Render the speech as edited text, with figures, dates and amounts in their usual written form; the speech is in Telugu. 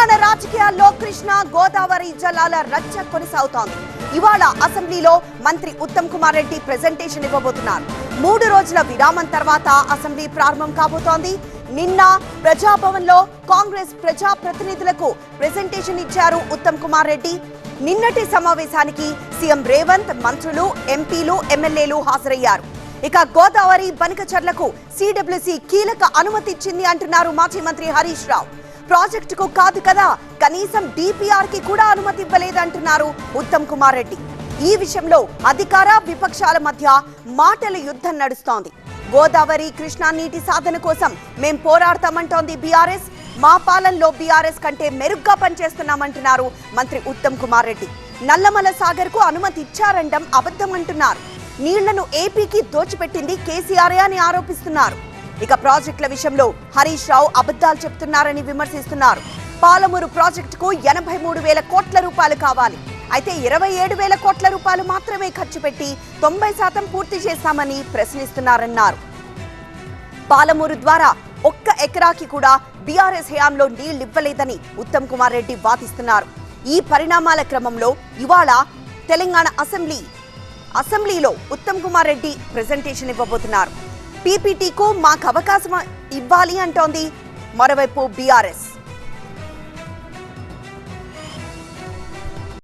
తెలంగాణ రాజకీయాల్లో కృష్ణా గోదావరి జలాల రచ్చ కొనసాగుతోంది. ఇవాళ అసెంబ్లీలో మంత్రి ఉత్తమ్ కుమార్ రెడ్డి ప్రెజెంటేషన్ ఇవ్వబోతున్నారు. 3 రోజుల విరామం తర్వాత అసెంబ్లీ ప్రారంభం కాబోతోంది. నిన్న ప్రజాభవన్ లో కాంగ్రెస్ ప్రజా ప్రతినిధులకు ప్రెజెంటేషన్ ఇచ్చారు ఉత్తమ్ కుమార్ రెడ్డి. నిన్నటి సమావేశానికి సీఎం రేవంత్, మంత్రులు, ఎంపీలు, ఎమ్మెల్యేలు హాజరయ్యారు. ఇక గోదావరి బనకచర్లకు సిడబ్ల్యూసీ కీలక అనుమతి ఇచ్చింది అంటున్నారు మాజీ మంత్రి హరీష్ రావు. ప్రాజెక్టుకు కాదు కదా, కనీసం డిపిఆర్ కి కూడా అనుమతి ఇవ్వలేదంటున్నారు ఉత్తమ్ కుమార్ రెడ్డి. ఈ విషయంలో అధికార విపక్షాల మధ్య మాటల యుద్ధం నడుస్తోంది. గోదావరి కృష్ణా నీటి సాధన కోసం మేం పోరాడతామంటోంది బీఆర్ఎస్. మా పాలనలో బీఆర్ఎస్ కంటే మెరుగ్గా పనిచేస్తున్నామంటున్నారు మంత్రి ఉత్తమ్ కుమార్ రెడ్డి. నల్లమల సాగర్ కు అనుమతి ఇచ్చారండం అబద్ధమంటున్నారు. నీళ్లను ఏపీకి దోచిపెట్టింది కేసీఆర్ అని ఆరోపిస్తున్నారు. ఇక ప్రాజెక్టుల విషయంలో హరీష్ రావు అబద్ధాలు చెప్తున్నారని విమర్శిస్తున్నారు. పాలమూరు ప్రాజెక్టుకు 83,000 కోట్ల రూపాయలు కావాలి. అయితే 27,000 కోట్ల రూపాయలు మాత్రమే ఖర్చు పెట్టి 90% పూర్తి చేశామని ప్రశ్నిస్తున్నారన్నారు. పాలమూరు ద్వారా 1 ఎకరాకి కూడా బీఆర్ఎస్ హయాంలో నీళ్లివ్వలేదని ఉత్తమ్ కుమార్ రెడ్డి వాదిస్తున్నారు. ఈ పరిణామాల క్రమంలో ఇవాళ తెలంగాణ అసెంబ్లీలో ఉత్తమ్ కుమార్ రెడ్డి ప్రెజెంటేషన్ ఇవ్వబోతున్నారు. పీపీటీకు మాకు అవకాశం ఇవ్వాలి అంటోంది మరోవైపు బీఆర్ఎస్.